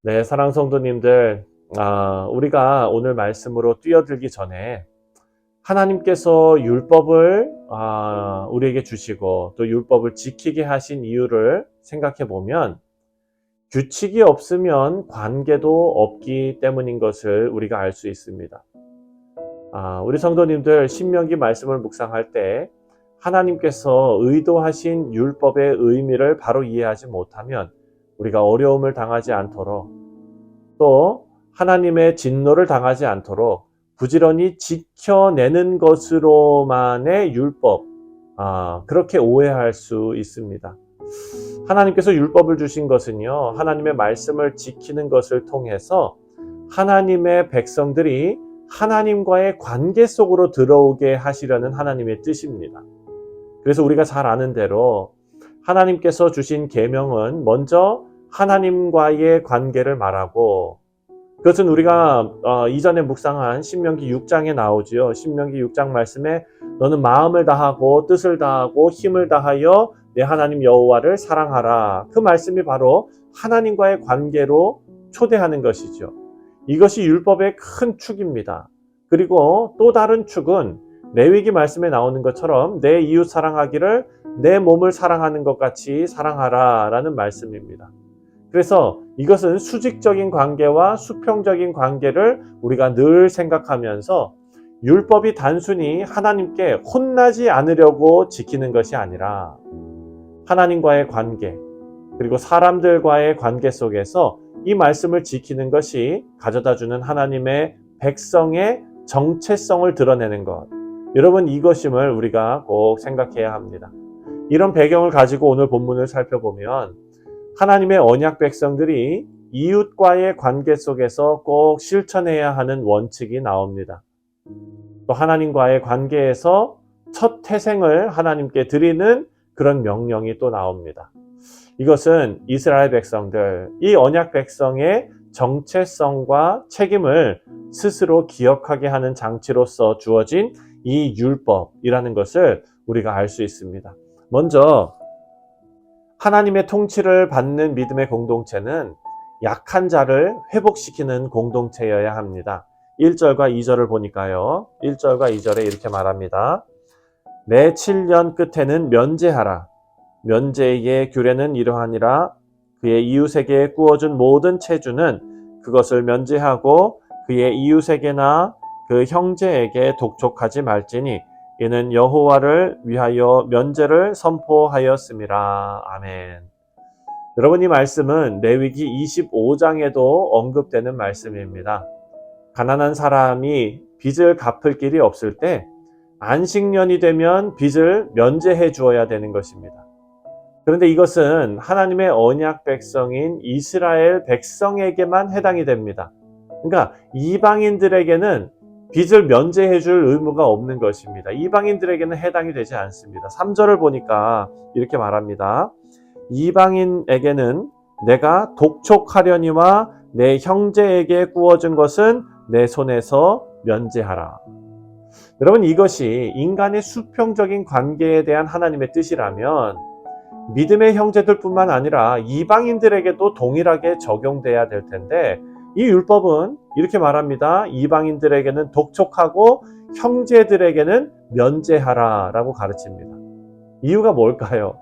네, 사랑 성도님들, 우리가 오늘 말씀으로 뛰어들기 전에 하나님께서 율법을 우리에게 주시고 또 율법을 지키게 하신 이유를 생각해 보면 규칙이 없으면 관계도 없기 때문인 것을 우리가 알 수 있습니다. 우리 성도님들 신명기 말씀을 묵상할 때 하나님께서 의도하신 율법의 의미를 바로 이해하지 못하면 우리가 어려움을 당하지 않도록 또 하나님의 진노를 당하지 않도록 부지런히 지켜내는 것으로만의 율법, 그렇게 오해할 수 있습니다. 하나님께서 율법을 주신 것은요, 하나님의 말씀을 지키는 것을 통해서 하나님의 백성들이 하나님과의 관계 속으로 들어오게 하시려는 하나님의 뜻입니다. 그래서 우리가 잘 아는 대로 하나님께서 주신 계명은 먼저 하나님과의 관계를 말하고, 그것은 우리가 이전에 묵상한 신명기 6장에 나오지요. 신명기 6장 말씀에 너는 마음을 다하고 뜻을 다하고 힘을 다하여 내 하나님 여호와를 사랑하라. 그 말씀이 바로 하나님과의 관계로 초대하는 것이죠. 이것이 율법의 큰 축입니다. 그리고 또 다른 축은 레위기 말씀에 나오는 것처럼 내 이웃 사랑하기를 내 몸을 사랑하는 것 같이 사랑하라 라는 말씀입니다. 그래서 이것은 수직적인 관계와 수평적인 관계를 우리가 늘 생각하면서 율법이 단순히 하나님께 혼나지 않으려고 지키는 것이 아니라 하나님과의 관계 그리고 사람들과의 관계 속에서 이 말씀을 지키는 것이 가져다주는 하나님의 백성의 정체성을 드러내는 것, 여러분 이것임을 우리가 꼭 생각해야 합니다. 이런 배경을 가지고 오늘 본문을 살펴보면 하나님의 언약 백성들이 이웃과의 관계 속에서 꼭 실천해야 하는 원칙이 나옵니다. 또 하나님과의 관계에서 첫 태생을 하나님께 드리는 그런 명령이 또 나옵니다. 이것은 이스라엘 백성들, 이 언약 백성의 정체성과 책임을 스스로 기억하게 하는 장치로서 주어진 이 율법이라는 것을 우리가 알 수 있습니다. 먼저 하나님의 통치를 받는 믿음의 공동체는 약한 자를 회복시키는 공동체여야 합니다. 1절과 2절을 보니까요. 1절과 2절에 이렇게 말합니다. 매 7년 끝에는 면제하라. 면제의 규례는 이러하니라. 그의 이웃에게 구워준 모든 체주는 그것을 면제하고 그의 이웃에게나 그 형제에게 독촉하지 말지니 이는 여호와를 위하여 면제를 선포하였음이라. 아멘. 여러분, 이 말씀은 레위기 25장에도 언급되는 말씀입니다. 가난한 사람이 빚을 갚을 길이 없을 때 안식년이 되면 빚을 면제해 주어야 되는 것입니다. 그런데 이것은 하나님의 언약 백성인 이스라엘 백성에게만 해당이 됩니다. 그러니까 이방인들에게는 빚을 면제해 줄 의무가 없는 것입니다. 이방인들에게는 해당이 되지 않습니다. 3절을 보니까 이렇게 말합니다. 이방인에게는 내가 독촉하려니와 내 형제에게 구워준 것은 내 손에서 면제하라. 여러분, 이것이 인간의 수평적인 관계에 대한 하나님의 뜻이라면 믿음의 형제들뿐만 아니라 이방인들에게도 동일하게 적용돼야 될 텐데, 이 율법은 이렇게 말합니다. 이방인들에게는 독촉하고 형제들에게는 면제하라 라고 가르칩니다. 이유가 뭘까요?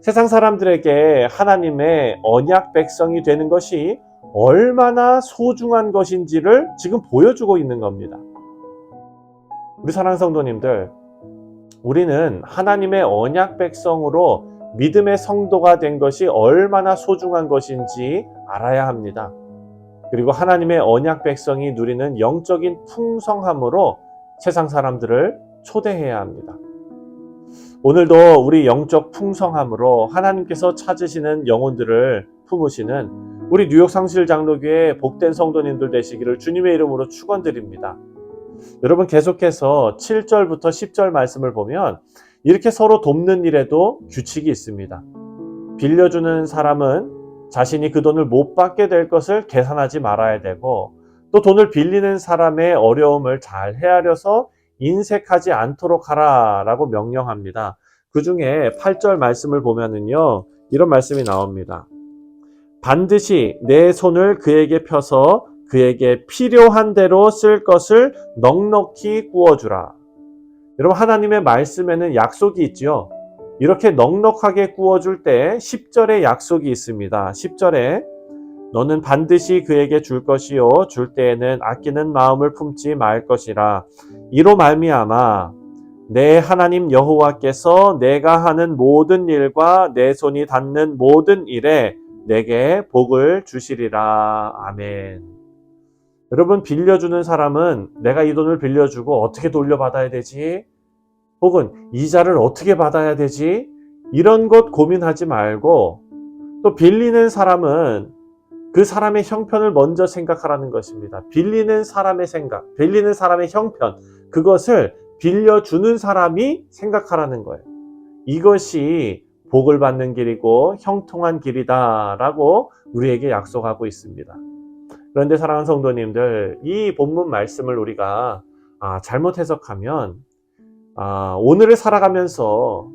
세상 사람들에게 하나님의 언약 백성이 되는 것이 얼마나 소중한 것인지를 지금 보여주고 있는 겁니다. 우리 사랑하는 성도님들, 우리는 하나님의 언약 백성으로 믿음의 성도가 된 것이 얼마나 소중한 것인지 알아야 합니다. 그리고 하나님의 언약 백성이 누리는 영적인 풍성함으로 세상 사람들을 초대해야 합니다. 오늘도 우리 영적 풍성함으로 하나님께서 찾으시는 영혼들을 품으시는 우리 뉴욕 상실 장로교회 복된 성도님들 되시기를 주님의 이름으로 축원드립니다. 여러분, 계속해서 7절부터 10절 말씀을 보면 이렇게 서로 돕는 일에도 규칙이 있습니다. 빌려주는 사람은 자신이 그 돈을 못 받게 될 것을 계산하지 말아야 되고, 또 돈을 빌리는 사람의 어려움을 잘 헤아려서 인색하지 않도록 하라라고 명령합니다. 그 중에 8절 말씀을 보면은요, 이런 말씀이 나옵니다. 반드시 내 손을 그에게 펴서 그에게 필요한 대로 쓸 것을 넉넉히 구워주라. 여러분, 하나님의 말씀에는 약속이 있죠. 이렇게 넉넉하게 구워줄 때 10절에 약속이 있습니다. 10절에 너는 반드시 그에게 줄 것이요 줄 때에는 아끼는 마음을 품지 말 것이라. 이로 말미암아 내 하나님 여호와께서 내가 하는 모든 일과 내 손이 닿는 모든 일에 내게 복을 주시리라. 아멘. 여러분, 빌려주는 사람은 내가 이 돈을 빌려주고 어떻게 돌려받아야 되지? 혹은 이자를 어떻게 받아야 되지? 이런 것 고민하지 말고, 또 빌리는 사람은 그 사람의 형편을 먼저 생각하라는 것입니다. 빌리는 사람의 생각, 빌리는 사람의 형편, 그것을 빌려주는 사람이 생각하라는 거예요. 이것이 복을 받는 길이고 형통한 길이다라고 우리에게 약속하고 있습니다. 그런데 사랑하는 성도님들, 이 본문 말씀을 우리가 잘못 해석하면 오늘을 살아가면서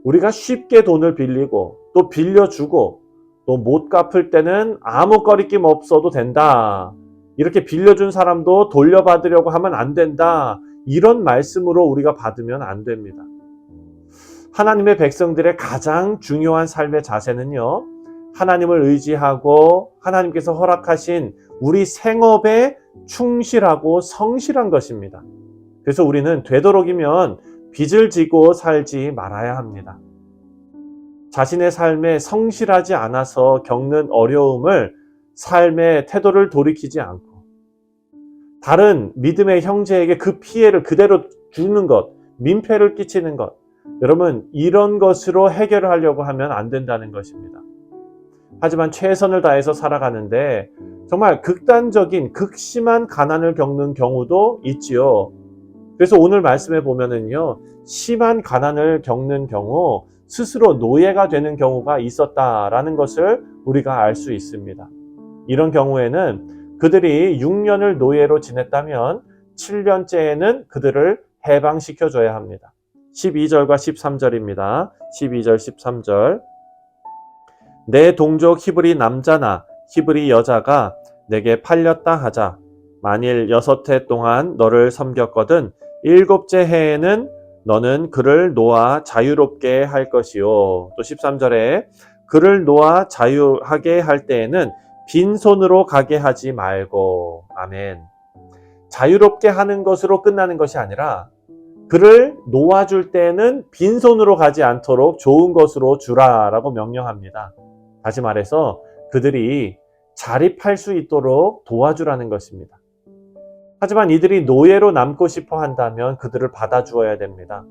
우리가 쉽게 돈을 빌리고 또 빌려주고 또 못 갚을 때는 아무 거리낌 없어도 된다. 이렇게 빌려준 사람도 돌려받으려고 하면 안 된다. 이런 말씀으로 우리가 받으면 안 됩니다. 하나님의 백성들의 가장 중요한 삶의 자세는요, 하나님을 의지하고 하나님께서 허락하신 우리 생업에 충실하고 성실한 것입니다. 그래서 우리는 되도록이면 빚을 지고 살지 말아야 합니다. 자신의 삶에 성실하지 않아서 겪는 어려움을 삶의 태도를 돌이키지 않고 다른 믿음의 형제에게 그 피해를 그대로 주는 것, 민폐를 끼치는 것, 여러분, 이런 것으로 해결을 하려고 하면 안 된다는 것입니다. 하지만 최선을 다해서 살아가는데 정말 극단적인 극심한 가난을 겪는 경우도 있지요. 그래서 오늘 말씀에 보면은요, 심한 가난을 겪는 경우 스스로 노예가 되는 경우가 있었다라는 것을 우리가 알 수 있습니다. 이런 경우에는 그들이 6년을 노예로 지냈다면 7년째에는 그들을 해방시켜줘야 합니다. 12절과 13절입니다. 12절, 13절. 내 동족 히브리 남자나 히브리 여자가 내게 팔렸다 하자. 만일 6해 동안 너를 섬겼거든 7째 해에는 너는 그를 놓아 자유롭게 할 것이요. 또 13절에 그를 놓아 자유하게 할 때에는 빈손으로 가게 하지 말고. 아멘. 자유롭게 하는 것으로 끝나는 것이 아니라 그를 놓아줄 때에는 빈손으로 가지 않도록 좋은 것으로 주라라고 명령합니다. 다시 말해서 그들이 자립할 수 있도록 도와주라는 것입니다. 하지만 이들이 노예로 남고 싶어 한다면 그들을 받아주어야 됩니다.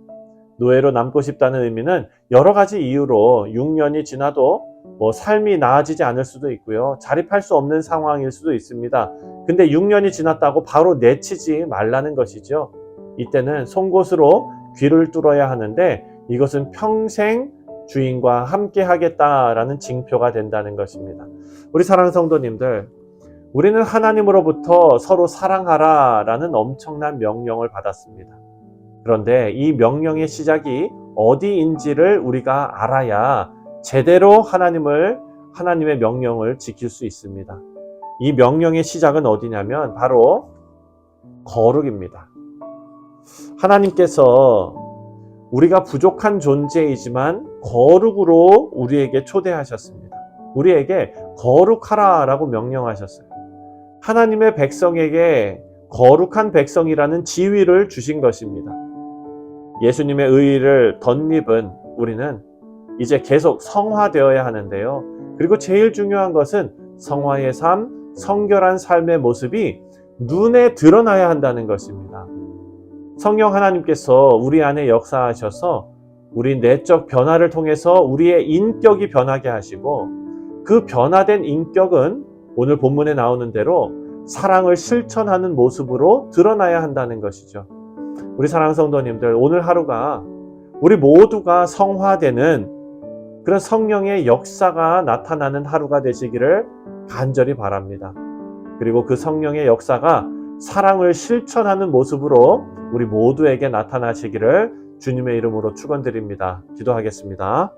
노예로 남고 싶다는 의미는 여러 가지 이유로 6년이 지나도 삶이 나아지지 않을 수도 있고요. 자립할 수 없는 상황일 수도 있습니다. 근데 6년이 지났다고 바로 내치지 말라는 것이죠. 이때는 송곳으로 귀를 뚫어야 하는데 이것은 평생 주인과 함께 하겠다라는 징표가 된다는 것입니다. 우리 사랑하는 성도님들, 우리는 하나님으로부터 서로 사랑하라 라는 엄청난 명령을 받았습니다. 그런데 이 명령의 시작이 어디인지를 우리가 알아야 제대로 하나님의 명령을 지킬 수 있습니다. 이 명령의 시작은 어디냐면 바로 거룩입니다. 하나님께서 우리가 부족한 존재이지만 거룩으로 우리에게 초대하셨습니다. 우리에게 거룩하라 라고 명령하셨어요. 하나님의 백성에게 거룩한 백성이라는 지위를 주신 것입니다. 예수님의 의의를 덧입은 우리는 이제 계속 성화되어야 하는데요. 그리고 제일 중요한 것은 성화의 삶, 성결한 삶의 모습이 눈에 드러나야 한다는 것입니다. 성령 하나님께서 우리 안에 역사하셔서 우리 내적 변화를 통해서 우리의 인격이 변하게 하시고 그 변화된 인격은 오늘 본문에 나오는 대로 사랑을 실천하는 모습으로 드러나야 한다는 것이죠. 우리 사랑하는 성도님들, 오늘 하루가 우리 모두가 성화되는 그런 성령의 역사가 나타나는 하루가 되시기를 간절히 바랍니다. 그리고 그 성령의 역사가 사랑을 실천하는 모습으로 우리 모두에게 나타나시기를 주님의 이름으로 축원드립니다. 기도하겠습니다.